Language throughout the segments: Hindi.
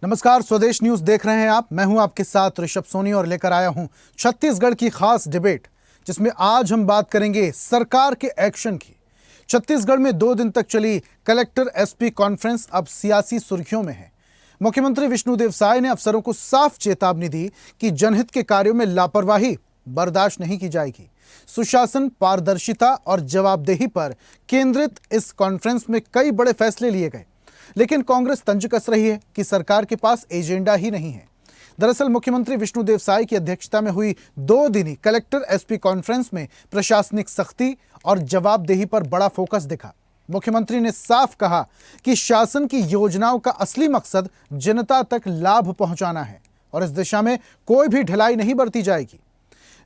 नमस्कार, स्वदेश न्यूज देख रहे हैं आप। मैं हूं आपके साथ ऋषभ सोनी और लेकर आया हूं छत्तीसगढ़ की खास डिबेट, जिसमें आज हम बात करेंगे सरकार के एक्शन की। छत्तीसगढ़ में 2 दिन तक चली कलेक्टर एसपी कॉन्फ्रेंस अब सियासी सुर्खियों में है। मुख्यमंत्री विष्णुदेव साय ने अफसरों को साफ चेतावनी दी कि जनहित के कार्यों में लापरवाही बर्दाश्त नहीं की जाएगी। सुशासन, पारदर्शिता और जवाबदेही पर केंद्रित इस कॉन्फ्रेंस में कई बड़े फैसले लिए गए, लेकिन कांग्रेस तंज कस रही है कि सरकार के पास एजेंडा ही नहीं है। दरअसल मुख्यमंत्री विष्णुदेव साय की अध्यक्षता में हुई 2 दिनी कलेक्टर एसपी कॉन्फ्रेंस में प्रशासनिक सख्ती और जवाबदेही पर बड़ा फोकस दिखा। मुख्यमंत्री ने साफ कहा कि शासन की योजनाओं का असली मकसद जनता तक लाभ पहुंचाना है और इस दिशा में कोई भी ढिलाई नहीं बरती जाएगी।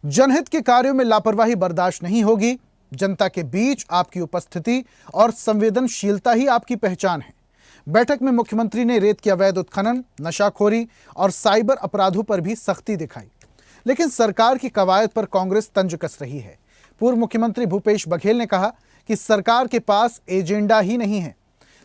जनहित के कार्यों में लापरवाही बर्दाश्त नहीं होगी। जनता के बीच आपकी उपस्थिति और संवेदनशीलता ही आपकी पहचान है। बैठक में मुख्यमंत्री ने रेत के अवैध उत्खनन, नशाखोरी और साइबर अपराधों पर भी सख्ती दिखाई, लेकिन सरकार की कवायद पर कांग्रेस तंज कस रही है। पूर्व मुख्यमंत्री भूपेश बघेल ने कहा कि सरकार के पास एजेंडा ही नहीं है।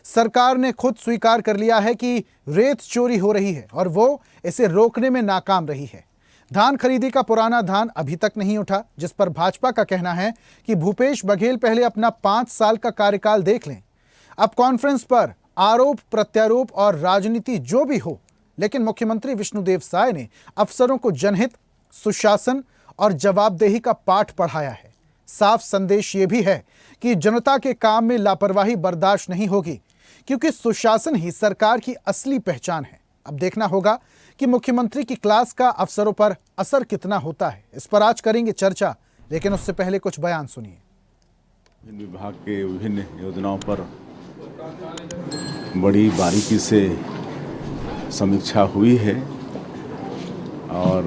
सरकार ने खुद स्वीकार कर लिया है कि रेत चोरी हो रही है और वो इसे रोकने में नाकाम रही है। धान खरीदी का पुराना धान अभी तक नहीं उठा, जिस पर भाजपा का कहना है कि भूपेश बघेल पहले अपना 5 साल का कार्यकाल देख लें। अब कॉन्फ्रेंस पर आरोप प्रत्यारोप और राजनीति जो भी हो, लेकिन मुख्यमंत्री विष्णुदेव साय ने अफसरों को जनहित, सुशासन और जवाबदेही का पाठ पढ़ाया है। साफ संदेश ये भी है कि जनता के काम में लापरवाही बर्दाश्त नहीं होगी, क्योंकि सुशासन ही सरकार की असली पहचान है। अब देखना होगा कि मुख्यमंत्री की क्लास का अफसरों पर असर कितना होता है। इस पर आज करेंगे चर्चा, लेकिन उससे पहले कुछ बयान सुनिए। विभाग के विभिन्न योजनाओं पर बड़ी बारीकी से समीक्षा हुई है और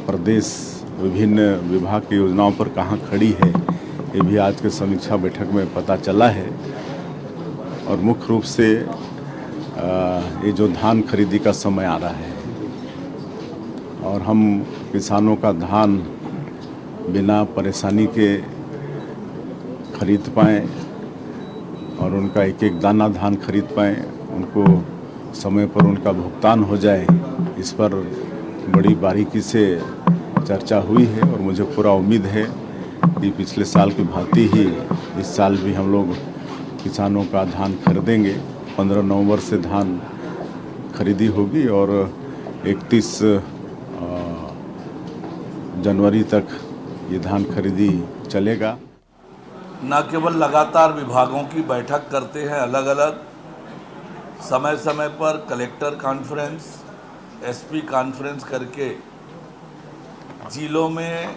प्रदेश विभिन्न विभाग की योजनाओं पर कहां खड़ी है, ये भी आज के समीक्षा बैठक में पता चला है। और मुख्य रूप से ये जो धान खरीदी का समय आ रहा है और हम किसानों का धान बिना परेशानी के खरीद पाएँ और उनका एक एक दाना धान खरीद पाएँ, उनको समय पर उनका भुगतान हो जाए, इस पर बड़ी बारीकी से चर्चा हुई है। और मुझे पूरा उम्मीद है कि पिछले साल की भांति ही इस साल भी हम लोग किसानों का धान खरीदेंगे। 15 नवंबर से धान खरीदी होगी और 31 जनवरी तक ये धान खरीदी चलेगा। न केवल लगातार विभागों की बैठक करते हैं अलग अलग, समय समय पर कलेक्टर कॉन्फ्रेंस, एसपी कॉन्फ्रेंस करके जिलों में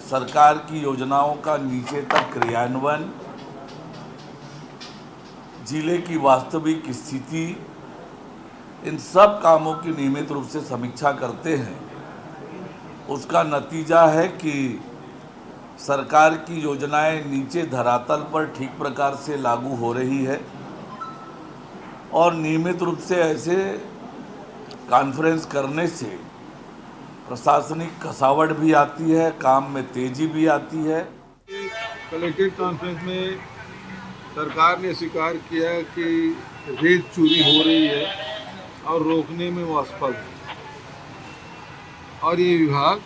सरकार की योजनाओं का नीचे तक क्रियान्वयन, जिले की वास्तविक स्थिति, इन सब कामों की नियमित रूप से समीक्षा करते हैं। उसका नतीजा है कि सरकार की योजनाएं नीचे धरातल पर ठीक प्रकार से लागू हो रही है और नियमित रूप से ऐसे कॉन्फ्रेंस करने से प्रशासनिक कसावट भी आती है, काम में तेजी भी आती है। कलेक्टेड कॉन्फ्रेंस में सरकार ने स्वीकार किया कि रेत चोरी हो रही है और रोकने में वो असफल है और ये विभाग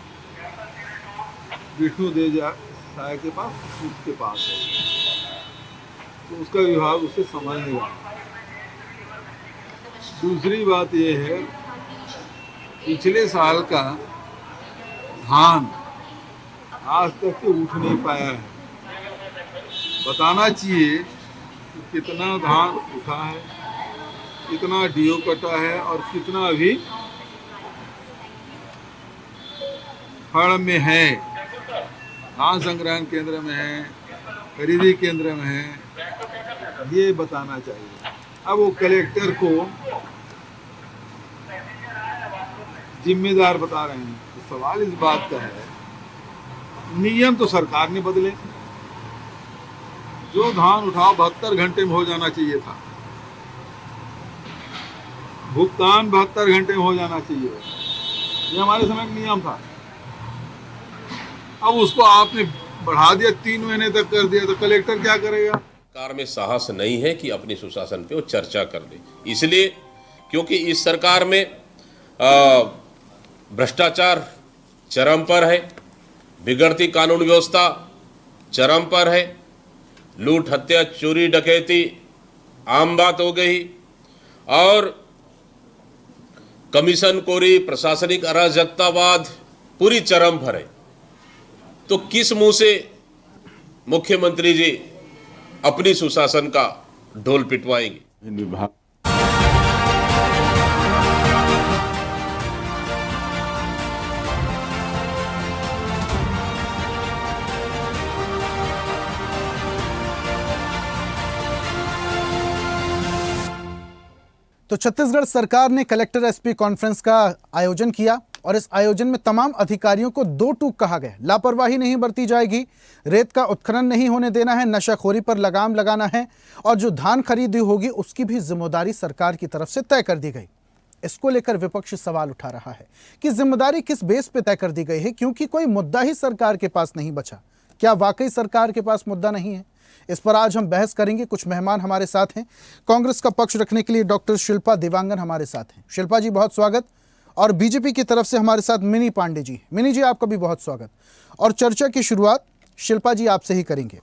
विष्णुदेव साय के पास, उसके पास है, तो उसका विभाग उसे समझ नहीं आता। दूसरी बात यह है, पिछले साल का धान आज तक के उठ नहीं पाया है। बताना चाहिए कि कितना धान उठा है, कितना डीओ कटा है और कितना अभी फड़ में है, धान संग्रहण केंद्र में है, खरीदी केंद्र में है, ये बताना चाहिए। अब वो कलेक्टर को जिम्मेदार बता रहे हैं, तो सवाल इस बात का है, नियम तो सरकार ने बदले। जो धान उठाओ 72 घंटे में हो जाना चाहिए था, भुगतान 72 घंटे में हो जाना चाहिए, ये हमारे समय का नियम था। अब उसको आपने बढ़ा दिया, 3 महीने तक कर दिया, तो कलेक्टर क्या करेगा? सरकार में साहस नहीं है कि अपने सुशासन पे वो चर्चा कर ले, इसलिए क्योंकि इस सरकार में भ्रष्टाचार चरम पर है, बिगड़ती कानून व्यवस्था चरम पर है, लूट हत्या चोरी डकैती आम बात हो गई और कमीशन कोरी प्रशासनिक अराजकतावाद पूरी चरम पर है। तो किस मुंह से मुख्यमंत्री जी अपनी सुशासन का ढोल पिटवाएंगे? इन विभाग तो छत्तीसगढ़ सरकार ने कलेक्टर एसपी कॉन्फ्रेंस का आयोजन किया और इस आयोजन में तमाम अधिकारियों को दो टूक कहा गया। लापरवाही नहीं बरती जाएगी, रेत का उत्खनन नहीं होने देना है, नशाखोरी पर लगाम लगाना है और जो धान खरीदी होगी उसकी भी जिम्मेदारी सरकार की तरफ से तय कर दी गई। इसको लेकर विपक्ष सवाल उठा रहा है कि जिम्मेदारी किस बेस पे तय कर दी गई है, क्योंकि कोई मुद्दा ही सरकार के पास नहीं बचा। क्या वाकई सरकार के पास मुद्दा नहीं है? इस पर आज हम बहस करेंगे। कुछ मेहमान हमारे साथ हैं। कांग्रेस का पक्ष रखने के लिए डॉक्टर शिल्पा देवांगन हमारे साथ हैं। शिल्पा जी बहुत स्वागत। और बीजेपी की तरफ से हमारे साथ मिनी पांडे जी। मिनी जी आपका भी बहुत स्वागत। और चर्चा की शुरुआत शिल्पा जी आपसे ही करेंगे।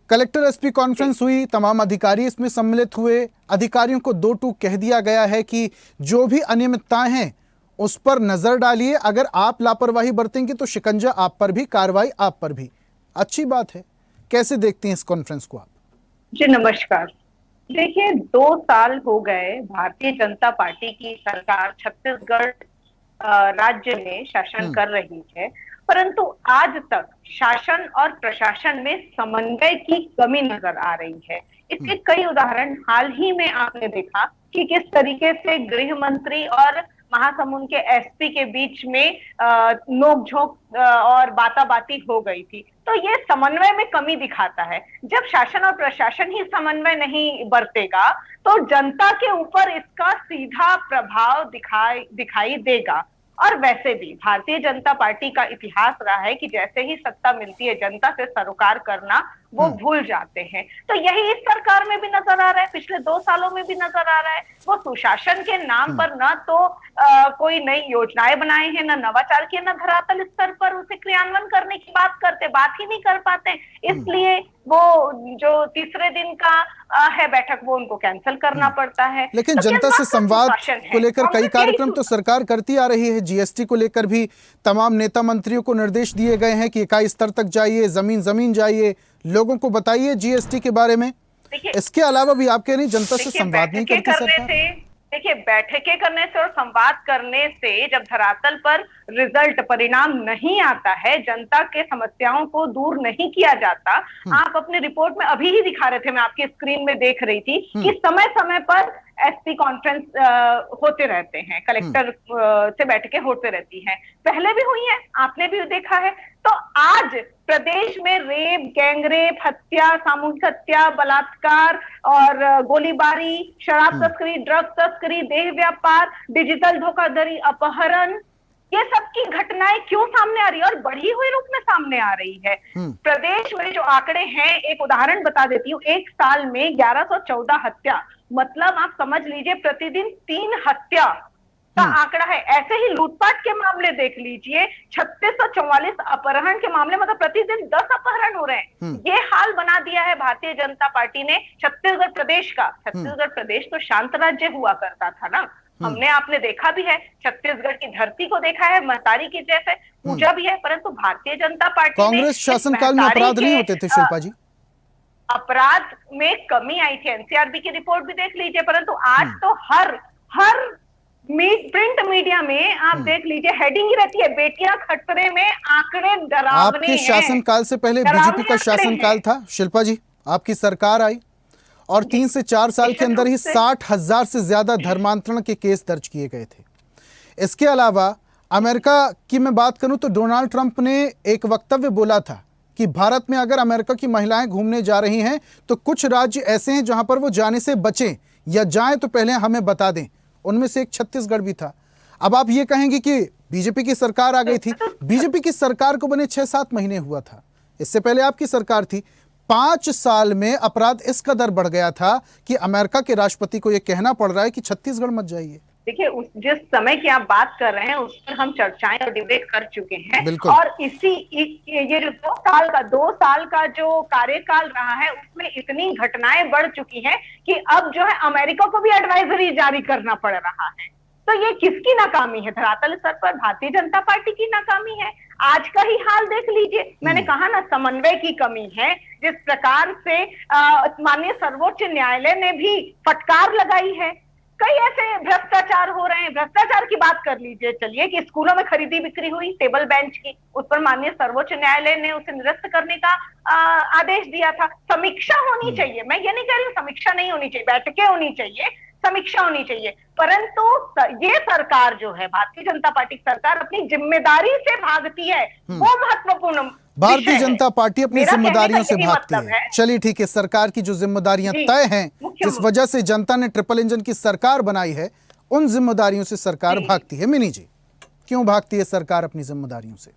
कलेक्टर एसपी कॉन्फ्रेंस हुई, तमाम अधिकारी इसमें सम्मिलित हुए। अधिकारियों को दो टूक कह दिया गया है कि जो भी अनियमितताएं हैं उस पर नजर डालिए, अगर आप लापरवाही बरतेंगे तो शिकंजा आप पर भी, कार्रवाई आप पर भी। अच्छी बात है। कैसे देखते हैं इस कॉन्फ्रेंस को आप? जी नमस्कार। देखिए 2 साल हो गए भारतीय जनता पार्टी की सरकार छत्तीसगढ़ राज्य में शासन कर रही है, परंतु आज तक शासन और प्रशासन में समन्वय की कमी नजर आ रही है। इसके कई उदाहरण हाल ही में आपने देखा कि किस तरीके से गृह मंत्री और महासमुंद के एसपी के बीच में नोकझोंक और बाताबाती हो गई थी। तो ये समन्वय में कमी दिखाता है। जब शासन और प्रशासन ही समन्वय नहीं बरतेगा तो जनता के ऊपर इसका सीधा प्रभाव दिखाई देगा। और वैसे भी भारतीय जनता पार्टी का इतिहास रहा है कि जैसे ही सत्ता मिलती है जनता से सरोकार करना वो भूल जाते हैं। तो यही इस सरकार में भी नजर आ रहा है, पिछले 2 सालों में भी नजर आ रहा है। वो सुशासन के नाम पर न तो कोई नई योजनाएं बनाए हैं, न नवाचार किए, न धरातल स्तर पर उसे क्रियान्वयन करने की बात ही नहीं कर पाते। इसलिए वो जो तीसरे दिन का है बैठक वो उनको कैंसिल करना पड़ता है। लेकिन तो जनता से संवाद को लेकर कई कार्यक्रम तो सरकार करती आ रही है। जीएसटी को लेकर भी तमाम नेता मंत्रियों को निर्देश दिए गए हैं कि इकाई स्तर तक जाइए, जमीन जाइए, लोगों को बताइए जीएसटी के बारे में। इसके अलावा भी आप कह रही जनता से संवाद नहीं करती सरकार। देखिए बैठकें करने से और संवाद करने से जब धरातल पर रिजल्ट परिणाम नहीं आता है, जनता के समस्याओं को दूर नहीं किया जाता। आप अपने रिपोर्ट में अभी ही दिखा रहे थे, मैं आपकी स्क्रीन में देख रही थी कि समय समय पर एसपी कॉन्फ्रेंस होते रहते हैं, कलेक्टर से बैठकें होते रहती हैं, पहले भी हुई हैं, आपने भी देखा है। तो आज प्रदेश में रेप, गैंगरेप, हत्या, सामूहिक हत्या, बलात्कार और गोलीबारी, शराब तस्करी, ड्रग तस्करी, देह व्यापार, डिजिटल धोखाधड़ी, अपहरण, ये सब की घटनाएं क्यों सामने आ रही है और बढ़ी हुई रूप में सामने आ रही है। प्रदेश में जो आंकड़े हैं, एक उदाहरण बता देती हूँ। एक साल में 1114 हत्या, मतलब आप समझ लीजिए प्रतिदिन 3 हत्या का आंकड़ा है। ऐसे ही लूटपाट के मामले देख लीजिए, 3644 अपहरण के मामले, मतलब प्रतिदिन 10 अपहरण हो रहे हैं। ये हाल बना दिया है भारतीय जनता पार्टी ने छत्तीसगढ़ प्रदेश का। छत्तीसगढ़ प्रदेश तो शांत राज्य हुआ करता था ना, हमने आपने देखा भी है, छत्तीसगढ़ की धरती को देखा है, महतारी की जैसे पूजा भी है, परंतु भारतीय जनता पार्टी कांग्रेस शासनकाल में अपराध नहीं होते थे शिल्पा जी? अपराध में कमी आई थी, एनसीआरबी की रिपोर्ट भी देख लीजिए, परंतु आज तो हर प्रिंट मीडिया में आप देख लीजिए हेडिंग ही रहती है, बेटियां खतरे में, आंकड़े डरावने आपके शासनकाल से पहले बीजेपी का शासनकाल था शिल्पा जी, आपकी सरकार आई और 3 से 4 साल के अंदर ही 60,000 से ज्यादा धर्मांतरण के केस दर्ज किए गए थे। इसके अलावा अमेरिका की मैं बात करूं तो डोनाल्ड ट्रंप ने एक वक्तव्य बोला था कि भारत में अगर अमेरिका की महिलाएं घूमने जा रही हैं तो कुछ राज्य ऐसे हैं जहां पर वो जाने से बचें या जाएं तो पहले हमें बता दें। उनमें से एक छत्तीसगढ़ भी था। अब आप ये कहेंगे कि बीजेपी की सरकार आ गई थी। बीजेपी की सरकार को बने 6-7 महीने हुआ था, इससे पहले आपकी सरकार थी। 5 साल में अपराध इस कदर बढ़ गया था कि अमेरिका के राष्ट्रपति को यह कहना पड़ रहा है कि छत्तीसगढ़ मत जाइए। देखिए, उस जिस समय की आप बात कर रहे हैं उस पर हम चर्चाएं और डिबेट कर चुके हैं। बिल्कुल। और ये जो 2 साल का जो कार्यकाल रहा है उसमें इतनी घटनाएं बढ़ चुकी हैं कि अब जो है अमेरिका को भी एडवाइजरी जारी करना पड़ रहा है। तो ये किसकी नाकामी है? धरातल स्तर पर भारतीय जनता पार्टी की नाकामी है। आज का ही हाल देख लीजिए, मैंने कहा ना, समन्वय की कमी है। जिस प्रकार से माननीय सर्वोच्च न्यायालय ने भी फटकार लगाई है, कई ऐसे भ्रष्टाचार हो रहे हैं। भ्रष्टाचार की बात कर लीजिए, चलिए, कि स्कूलों में खरीदी बिक्री हुई टेबल बेंच की, उस पर माननीय सर्वोच्च न्यायालय ने उसे निरस्त करने का आदेश दिया था। समीक्षा होनी चाहिए, मैं ये नहीं कह रही हूँ समीक्षा नहीं होनी चाहिए, बैठकें होनी चाहिए, समीक्षा होनी चाहिए, परंतु ये सरकार जो है, भारतीय जनता पार्टी की सरकार, अपनी जिम्मेदारी से भागती है, वो महत्वपूर्ण। भारतीय जनता पार्टी अपनी जिम्मेदारियों से भागती मतलब है। चलिए ठीक है, सरकार की जो जिम्मेदारियां तय हैं, जिस वजह से जनता ने ट्रिपल इंजन की सरकार बनाई है, उन जिम्मेदारियों से सरकार भागती है। मिनी जी, क्यों भागती है सरकार अपनी जिम्मेदारियों से?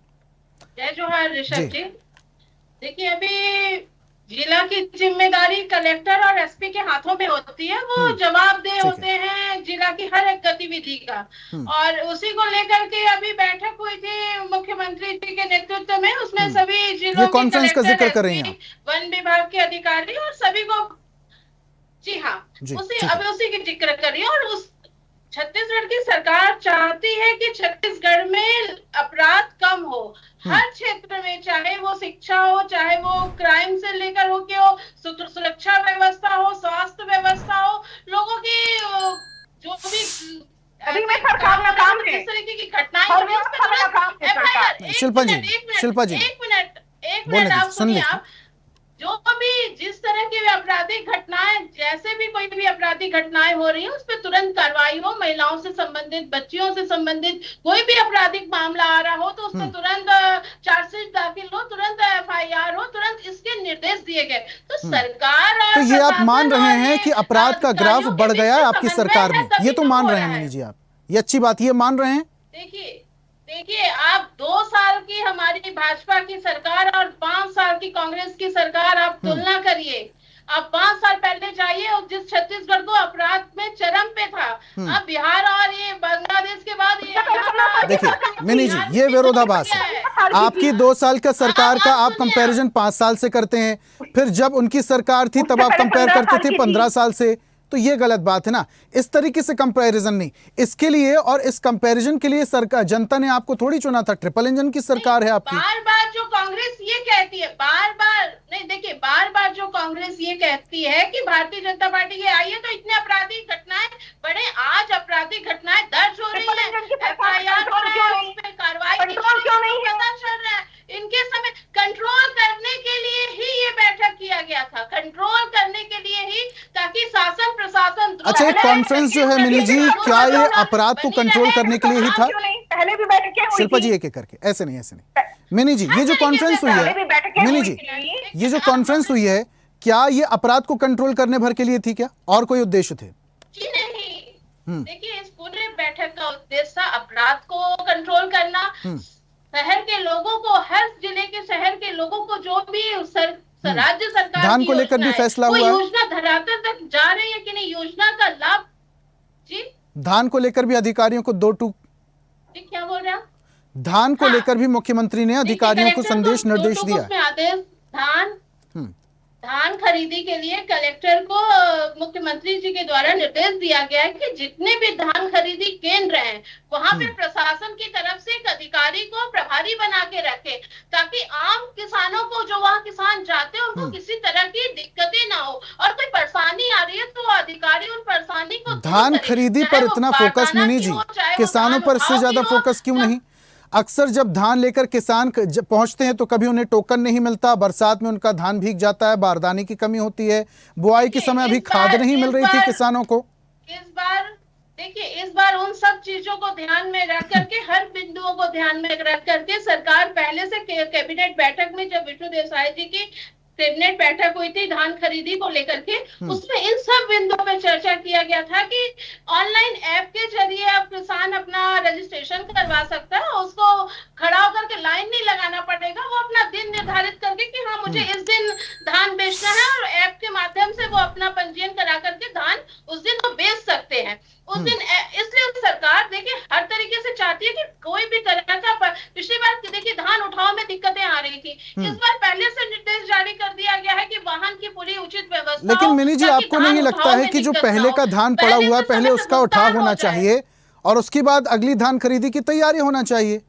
जय जोहार ऋषभ जी। देखिए, अभी जिला की जिम्मेदारी कलेक्टर और एसपी के हाथों में होती है। वो जवाबदेह होते हैं जिला की हर एक गतिविधि का, और उसी को लेकर के अभी बैठक हुई थी मुख्यमंत्री जी के नेतृत्व में। उसमें सभी जिलों के कॉन्फ्रेंस का जिक्र कर रही कलेक्टर, हैं, वन विभाग के अधिकारी और सभी को, जी हाँ, उसी की जिक्र कर रही है। और उस छत्तीसगढ़ की सरकार चाहती है कि छत्तीसगढ़ में अपराध कम हो, हर क्षेत्र में, चाहे वो शिक्षा हो, चाहे वो क्राइम से लेकर हो, कि हो सुरक्षा व्यवस्था हो, स्वास्थ्य व्यवस्था हो, लोगों की जो भी अभी में सरकार का काम है, इस तरीके की घटनाएं हो रही है। शिल्पा जी, एक मिनट आप सुनिए। आप जो भी जिस तरह की आपराधिक घटनाएं, जैसे भी कोई भी आपराधिक घटनाएं हो रही है, उस पर तुरंत कार्रवाई हो। महिलाओं से संबंधित, बच्चियों से संबंधित कोई भी आपराधिक मामला आ रहा हो तो उस पर तुरंत चार्जशीट दाखिल हो, तुरंत एफआईआर हो, तुरंत इसके निर्देश दिए गए। तो सरकार, तो ये आप मान रहे हैं कि अपराध का ग्राफ बढ़ गया है आपकी सरकार में? ये तो मान रहे हैं मिनी जी आप, ये अच्छी बात, ये मान रहे हैं? देखिए, आप 2 साल की हमारी भाजपा की सरकार और 5 साल की कांग्रेस की सरकार, आप तुलना करिए। आप 5 साल पहले जाइए और जिस छत्तीसगढ़ को अपराध में चरम पे था, अब बिहार और ये बांग्लादेश के बाद ये देखिए मिनी जी, ये विरोधाभास है। आपकी 2 साल का सरकार का आप कंपैरिजन 5 साल से करते हैं, फिर जब उनकी सरकार थी तब आप कंपेयर करते थे 15 साल से, तो ये गलत बात है ना। इस तरीके से कंपैरिजन नहीं, इसके लिए और इस कंपैरिजन के लिए सरकार, जनता ने आपको थोड़ी चुना था। ट्रिपल इंजन की सरकार है आपकी। बार बार जो कांग्रेस ये कहती है, बार बार जो कांग्रेस ये कहती है कि भारतीय जनता पार्टी के आई है तो इतने आपराधिक घटनाएं बढ़े। आज आपराधिक घटनाएं दर्ज हो रही है, एफआईआर हो रहा है, उस पर कार्रवाई क्यों नहीं पता चल रहा है। इनके समय कंट्रोल करने के लिए ही ये बैठक किया गया था, कंट्रोल करने के लिए ही, ताकि शासन प्रशासन। अच्छा, एक कॉन्फ्रेंस जो है मिनी जी, क्या ये अपराध को कंट्रोल करने के लिए ही था? पहले भी बैठकें हुई शिल्पा जी, एक एक करके, ऐसे नहीं मिनी जी, ये जो कॉन्फ्रेंस हुई है मिनी जी, ये जो कॉन्फ्रेंस हुई है, क्या ये अपराध को कंट्रोल करने भर के लिए थी क्या, और कोई उद्देश्य थे? जी नहीं, देखिए, इस पूरे बैठक का उद्देश्य था अपराध को कंट्रोल करना, शहर के लोगों को, हर जिले के शहर के लोगों को, जो भी राज्य सरकार धान को लेकर भी फैसला हुआ है, योजना धरातल तक जा रही है कि नहीं, योजना का लाभ। जी, धान को लेकर भी अधिकारियों को क्या बोल रहे हैं? धान को लेकर भी मुख्यमंत्री ने अधिकारियों को संदेश निर्देश दिया। आदेश, धान खरीदी के लिए कलेक्टर को मुख्यमंत्री जी के द्वारा निर्देश दिया गया है कि जितने भी धान खरीदी केंद्र हैं, वहां पे प्रशासन की तरफ से एक अधिकारी को प्रभारी बना के रखे, ताकि आम किसानों को, जो वहां किसान जाते हैं, उनको किसी तरह की दिक्कतें ना हो, और कोई परेशानी आ रही है तो अधिकारी उन परेशानी को। धान खरीदी पर इतना फोकस मिनी जी, किसानों पर इससे ज्यादा फोकस क्यों नहीं? अक्सर जब धान लेकर किसान पहुंचते हैं तो कभी उन्हें टोकन नहीं मिलता, बरसात में उनका धान भीग जाता है, बारदाने की कमी होती है, बुआई के समय अभी खाद नहीं मिल रही थी किसानों को। इस बार उन सब चीजों को ध्यान में रख करके, हर बिंदुओं को ध्यान में रख करके, सरकार पहले से कैबिनेट बैठक में जब विष्णु देव साय जी की कैबिनेट बैठक हुई थी धान खरीदी को लेकर के, उसमें इन सब बिंदुओं पे चर्चा किया गया था कि ऑनलाइन ऐप के जरिए अब किसान अपना रजिस्ट्रेशन करवा सकता है, उसको खड़ा होकर के लाइन नहीं लगाना पड़ेगा, वो अपना दिन निर्धारित करके कि हाँ मुझे इस दिन धान बेचना है और ऐप के माध्यम से वो अपना पंजीयन करा करके धान उस दिन वो बेच सकते हैं उस दिन। इसलिए सरकार देखिए हर तरीके से चाहती है कि कोई भी तरह का, पिछली बार देखिए धान उठाव में दिक्कतें आ रही थी, इस बार पहले से निर्देश जारी कर दिया गया है कि वाहन की पूरी उचित व्यवस्था। लेकिन मिनी जी, आपको नहीं लगता है कि जो पहले का धान पड़ा हुआ है पहले उसका उठाव होना चाहिए और उसके बाद अगली धान खरीदी की तैयारी होना चाहिए?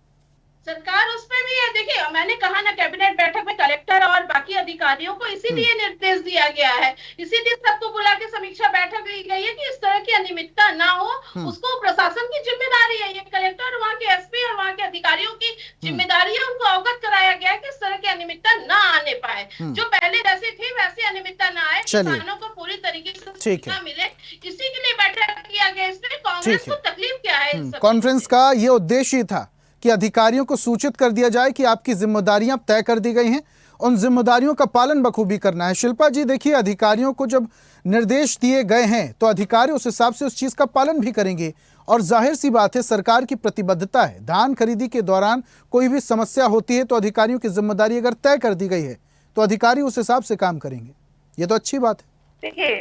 सरकार उस पे भी है। देखिए मैंने कहा ना, कैबिनेट बैठक में कलेक्टर और बाकी अधिकारियों को इसीलिए निर्देश दिया गया है, इसीलिए सबको बुला के समीक्षा बैठक ली गई है कि इस तरह की अनियमितता ना हो, उसको प्रशासन की जिम्मेदारी है, ये कलेक्टर और वहाँ के एसपी और वहाँ के अधिकारियों की जिम्मेदारी है, उनको अवगत कराया गया है कि इस तरह की अनियमितता ना आने पाए, जो पहले जैसी थी वैसी अनियमितता ना आए, किसानों को पूरी तरीके से सुविधा मिले, इसी के लिए बैठक किया गया। इसमें कांग्रेस को तकलीफ क्या है? कॉन्फ्रेंस का ये उद्देश्य था कि अधिकारियों को सूचित कर दिया जाए कि आपकी जिम्मेदारियां तय कर दी गई हैं, उन जिम्मेदारियों का पालन बखूबी करना है। शिल्पा जी देखिए, अधिकारियों को जब निर्देश दिए गए हैं तो अधिकारी उस हिसाब से उस चीज का पालन भी करेंगे और जाहिर सी बात है सरकार की प्रतिबद्धता है, धान खरीदी के दौरान कोई भी समस्या होती है तो अधिकारियों की जिम्मेदारी अगर तय कर दी गई है तो अधिकारी उस हिसाब से काम करेंगे, ये तो अच्छी बात है। देखिए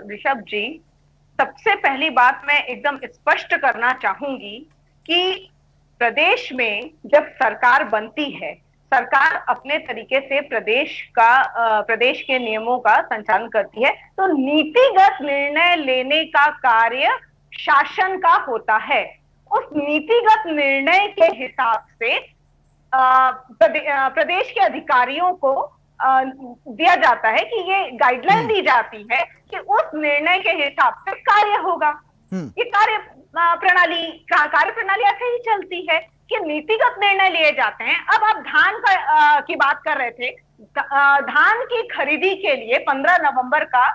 ऋषभ जी, सबसे पहली बात मैं एकदम स्पष्ट करना चाहूंगी कि प्रदेश में जब सरकार बनती है, सरकार अपने तरीके से प्रदेश के नियमों का संचालन करती है, तो नीतिगत निर्णय लेने का कार्य शासन का होता है। उस नीतिगत निर्णय के हिसाब से प्रदेश के अधिकारियों को दिया जाता है कि ये गाइडलाइन दी जाती है कि उस निर्णय के हिसाब से कार्य होगा। ये कार्य प्रणाली ऐसे ही चलती है कि नीतिगत निर्णय लिए जाते हैं। अब आप धान की बात कर रहे थे, धान की खरीदी के लिए 15 नवंबर का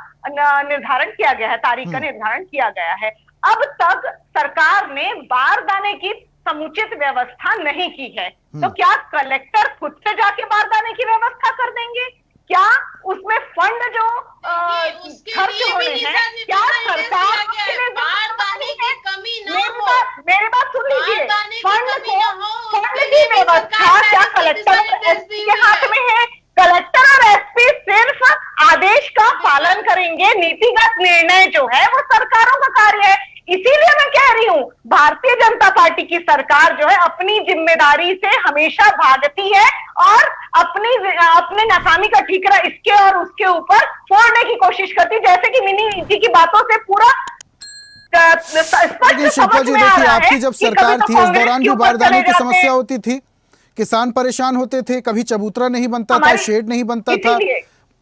निर्धारण किया गया है, तारीख का निर्धारण किया गया है। अब तक सरकार ने बारदाने की समुचित व्यवस्था नहीं की है, तो क्या कलेक्टर खुद से जाके बारदाने की व्यवस्था कर देंगे? क्या उसमें फंड जो खर्च होने हैं, क्या सरकार मेरे बात सुन लीजिए, फंड की व्यवस्था क्या कलेक्टर और एसपी के हाथ में है? कलेक्टर और एसपी सिर्फ आदेश का पालन करेंगे, नीतिगत निर्णय जो है वो सरकारों का कार्य है। इसीलिए मैं कह रही हूं, भारतीय जनता पार्टी की सरकार जो है अपनी जिम्मेदारी से हमेशा भागती है और अपने नाकामी का ठीकरा इसके और उसके ऊपर फोड़ने की कोशिश करती, जैसे कि मिनी जी की बातों से पूरा देखिए शिल्पा जी, देखिए आपकी जब सरकार थी इस दौरान भी बारदाने की समस्या होती थी, किसान परेशान होते थे, कभी चबूतरा नहीं बनता था, शेड नहीं बनता था,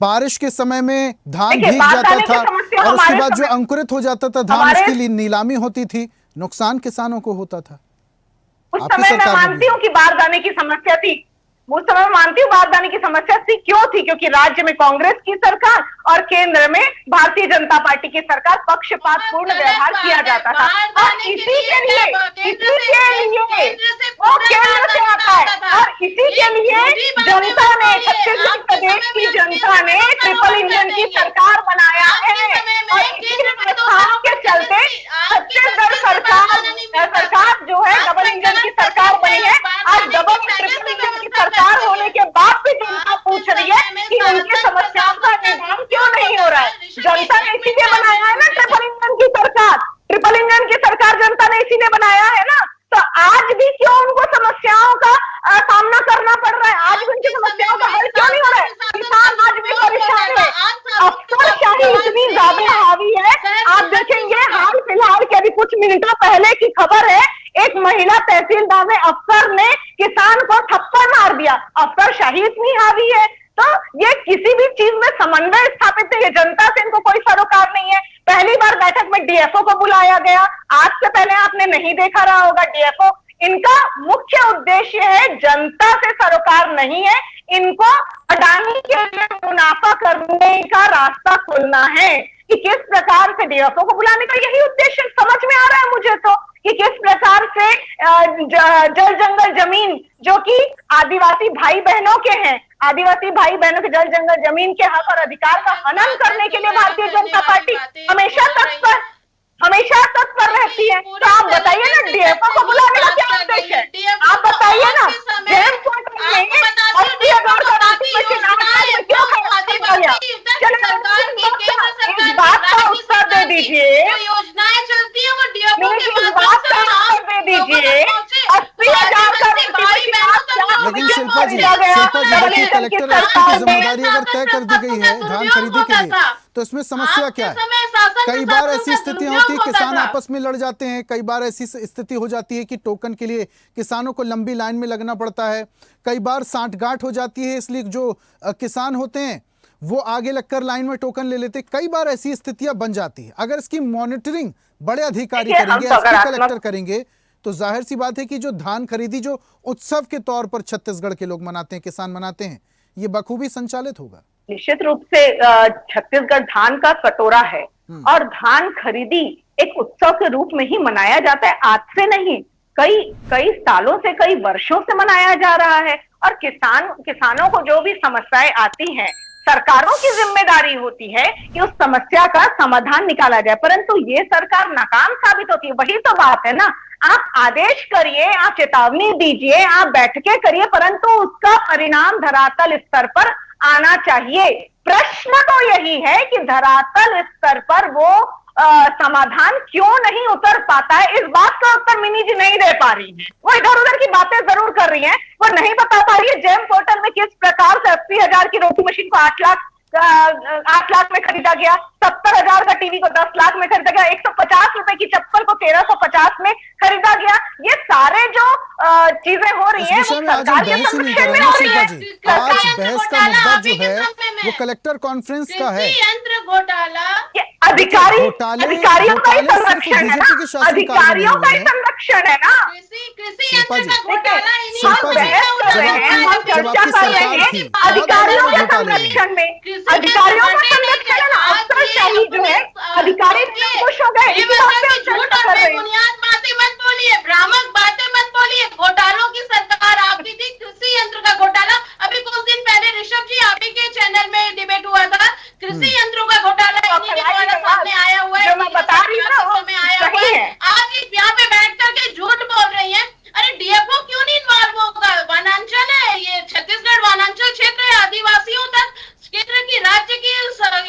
बारिश के समय में धान भीग जाता था और उसके बाद जो अंकुरित हो जाता था धान उसकी लिए नीलामी होती थी, नुकसान किसानों को होता था। उस समय मैं मानती हूँ कि बारदाने की समस्या थी, उस समय मानती हूँ बारदाने की समस्या थी, क्यों थी? क्योंकि राज्य में कांग्रेस की सरकार और केंद्र में भारतीय जनता पार्टी की सरकार पक्षपातपूर्ण व्यवहार किया जाता था और इसी के लिए वो केंद्र से आता है और इसी के लिए जनता ने, छत्तीसगढ़ प्रदेश की जनता ने ट्रिपल इंजन की सरकार बनाया है और इसी व्यवस्थाओं के चलते छत्तीसगढ़ सरकार जो है डबल इंजन की सरकार बनी है। आज ट्रिपल इंजन की सरकार होने के बाद भी जनता पूछ रही है कि उनकी समस्याओं का निदान क्यों नहीं हो रहा है। जनता ने इसीलिए बनाया है ना ट्रिपल इंजन की सरकार, ट्रिपल इंजन की सरकार जनता ने इसीलिए बनाया है ना, तो आज भी क्यों उनको समस्याओं का सामना करना पड़ रहा है? आज भी उनकी समस्याओं का हल क्यों नहीं हो रहा है? किसान आज भी परेशान है, अफसरशाही इतनी ज्यादा हावी है। आप देखेंगे हाल फिलहाल के अभी कुछ मिनटों पहले की खबर है, एक महिला तहसीलदार ने अफसर ने किसान को थप्पड़ मार दिया। अफसरशाही इतनी हावी है, तो ये किसी भी चीज में समन्वय स्थापित है, ये जनता से इनको कोई सरोकार नहीं है। पहली बार बैठक में डीएफओ को बुलाया गया, आज से पहले आपने नहीं देखा रहा होगा डीएफओ। इनका मुख्य उद्देश्य है जनता से सरोकार नहीं है, इनको अडानी के लिए मुनाफा करने का रास्ता खोलना है। कि किस प्रकार से डीएफओ को बुलाने का यही उद्देश्य समझ में आ रहा है मुझे तो, कि किस प्रकार से जल जंगल जमीन जो कि आदिवासी भाई बहनों के हैं, आदिवासी भाई बहनों के जल जंगल जमीन के हक और अधिकार का हनन करने के लिए भारतीय जनता पार्टी हमेशा तत्पर रहती है। तो आप बताइए ना, डीएफओ को बुलाने का क्या उद्देश्य है? आप बताइए ना, जेम कोर्ट में 80,000 का मशीन इस बात का उत्तर दे दीजिए, योजनाएं चलती है वो डीएफओ के इस बात का उत्तर दे दीजिए। 80,000 का लेकिन शिल्पा जी देखिए, कलेक्टर एसपी की जिम्मेदारी अगर तय कर दी गई है धान खरीदी के लिए, तो इसमें समस्या क्या है? कई बार ऐसी स्थितियां होती है, किसान आपस में लड़ जाते हैं, कई बार ऐसी स्थिति हो जाती है कि टोकन के लिए किसानों को लंबी लाइन में लगना पड़ता है, कई बार सांठगांठ हो जाती है, इसलिए जो किसान होते हैं वो आगे लगकर लाइन में टोकन ले लेते हैं। कई बार ऐसी स्थितियां बन जाती है। अगर इसकी मॉनिटरिंग बड़े अधिकारी करेंगे, एसपी कलेक्टर करेंगे, तो जाहिर सी बात है कि जो धान खरीदी जो उत्सव के तौर पर छत्तीसगढ़ के लोग मनाते हैं, किसान मनाते हैं, ये बखूबी संचालित होगा। निश्चित रूप से छत्तीसगढ़ धान का कटोरा है और धान खरीदी एक उत्सव के रूप में ही मनाया जाता है। आज से नहीं, कई सालों से, कई वर्षों से मनाया जा रहा है। और किसानों को जो भी समस्याएं आती हैं, सरकारों की जिम्मेदारी होती है कि उस समस्या का समाधान निकाला जाए, परंतु ये सरकार नाकाम साबित होती है। वही तो बात है ना, आप आदेश करिए, आप चेतावनी दीजिए, आप बैठकें करिए, परंतु उसका परिणाम धरातल स्तर पर आना चाहिए। प्रश्न तो यही है कि धरातल स्तर पर वो समाधान क्यों नहीं उतर पाता है। इस बात का उत्तर मिनी जी नहीं दे पा रही है। वो इधर उधर की बातें जरूर कर रही हैं, वो नहीं बता पा रही है जेम पोर्टल में किस प्रकार से 80,000 की रोटी मशीन को 8 लाख में खरीदा गया, 70,000 का टीवी को 10 लाख में खरीदा गया, 150 रुपए की चप्पल को 1350 में खरीदा गया। ये सारे जो चीजें हो रही हैं, वो सरकार के संरक्षण में हो रही है। आज बहस का मुद्दा जो है वो कलेक्टर कॉन्फ्रेंस का है। यंत्र घोटाला, अधिकारियों का ही संरक्षण है ना, अधिकारियों का ही संरक्षण है ना। कृषि यंत्र का घोटाला हम बहस कर रहे हैं, हम चर्चा कर रहे हैं अधिकारियों के संरक्षण में, अधिकारियों का संरक्षण है ना। अफसरशाही जो है, अधिकारी खुश हो गए, इसी बात पे हम चर्चा कर रहे हैं। बुनियाद बातें मत बोलिए, भ्रामक बातें मत बोलिए। घोटालों की सरकार आपकी थी, कृषि यंत्र का घोटाला। अभी कुछ दिन पहले ऋषभ जी आप ही के चैनल में डिबेट हुआ था, कृषि यंत्रों का घोटाला इन्हीं के द्वारा सामने आया हुआ है, जो मैं बता रही हूँ ना, सही है। आज यहाँ पे बैठ करके झूठ बोल रही है। अरे डीएफओ क्यों नहीं इन्वॉल्व होगा? वनांचल है ये, छत्तीसगढ़ वनांचल क्षेत्र है, आदिवासियों तक केंद्र की राज्य की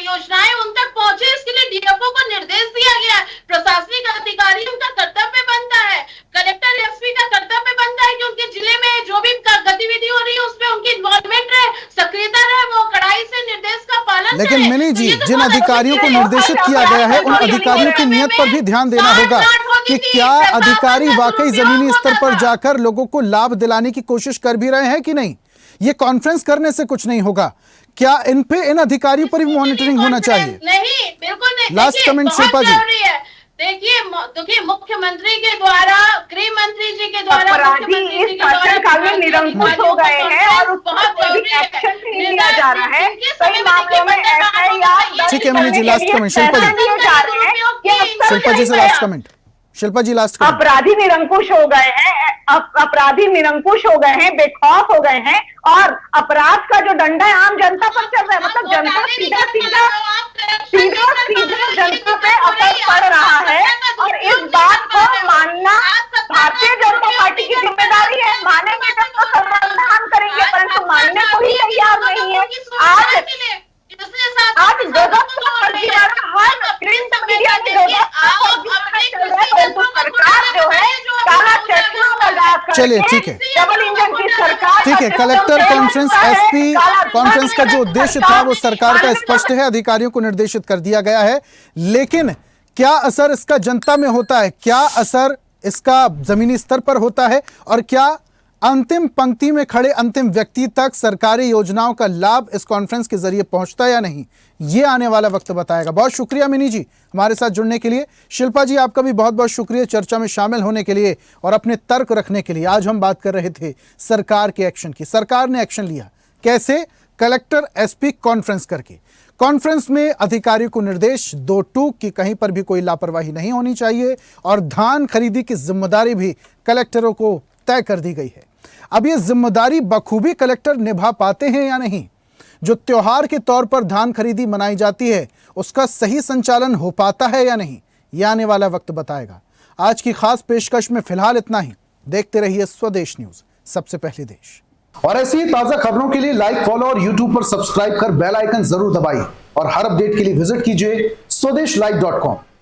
योजनाएं उन तक पहुंचे, इसके लिए डीएफओ को निर्देश दिया गया है। प्रशासनिक अधिकारियों का कर्तव्य बनता है, कलेक्टर एसपी का कर्तव्य बनता है कि उनके जिले में जो भी गतिविधि हो रही है उसमें उनकी इन्वॉल्वमेंट रहे, सक्रियता रहे, वो कड़ाई से निर्देश का पालन। लेकिन मिनी जी, जिन अधिकारियों को निर्देशित किया गया है, उन अधिकारियों की नियत पर भी ध्यान देना होगा कि क्या अधिकारी वाकई जमीनी स्तर पर जाकर लोगों को लाभ दिलाने की कोशिश कर भी रहे हैं कि नहीं। ये कॉन्फ्रेंस करने से कुछ नहीं होगा। क्या इन अधिकारियों पर भी मॉनिटरिंग होना चाहिए? नहीं, बिल्कुल नहीं। लास्ट कमेंट शिल्पा जी। देखिए मुख्यमंत्री के द्वारा, गृह मंत्री जी के द्वारा अपराधी इस शासनकाल में निरंकुश हो गए हैं और उस पर कोई एक्शन नहीं लिया जा रहा है। कई मामलों में एफआईआर, ठीक है मिनी जी, लास्ट कमेंट शिल्पा जी। शिल्पा जी से लास्ट कमेंट। शिल्पा जी लास्ट कमेंट। अपराधी निरंकुश हो गए हैं, अपराधी निरंकुश हो गए हैं, बेखौफ हो गए हैं, और अपराध का जो डंडा है आम जनता पर चल रहा है। मतलब जनता सीधा जनता पे असर पड़ रहा है, और इस बात को मानना भारतीय जनता पार्टी की जिम्मेदारी है। मानेंगे तो समाधान करेंगे, परंतु मानने को ही तैयार नहीं है। आज सरकार जो है काला चश्मा लगाकर, चलिए ठीक है, डबल इंजन की सरकार, ठीक है। कलेक्टर कॉन्फ्रेंस, एसपी कॉन्फ्रेंस का जो उद्देश्य था वो सरकार का स्पष्ट है, अधिकारियों को निर्देशित कर दिया गया है। लेकिन क्या असर इसका जनता में होता है, क्या असर इसका जमीनी स्तर पर होता है, और क्या अंतिम पंक्ति में खड़े अंतिम व्यक्ति तक सरकारी योजनाओं का लाभ इस कॉन्फ्रेंस के जरिए पहुंचता है या नहीं, ये आने वाला वक्त बताएगा। बहुत शुक्रिया मिनी जी हमारे साथ जुड़ने के लिए। शिल्पा जी आपका भी बहुत बहुत शुक्रिया चर्चा में शामिल होने के लिए और अपने तर्क रखने के लिए। आज हम बात कर रहे थे सरकार के एक्शन की। सरकार ने एक्शन लिया कैसे? कलेक्टर एसपी कॉन्फ्रेंस करके। कॉन्फ्रेंस में अधिकारियों को निर्देश दो टूक कि कहीं पर भी कोई लापरवाही नहीं होनी चाहिए, और धान खरीदी की जिम्मेदारी भी कलेक्टरों को तय कर दी गई है। अब ये जिम्मेदारी बखूबी कलेक्टर निभा पाते हैं या नहीं? जो त्योहार के तौर पर धान खरीदी मनाई जाती है, उसका सही संचालन हो पाता है या नहीं, यह आने वाला वक्त बताएगा। आज की खास पेशकश में फिलहाल इतना ही। देखते रहिए स्वदेश न्यूज, सबसे पहले देश। और ऐसी ही ताजा खबरों के लिए लाइक, फॉलो और यूट्यूब पर सब्सक्राइब कर बेल आइकन जरूर दबाइए और हर अपडेट के लिए विजिट कीजिए स्वदेशलाइव.com।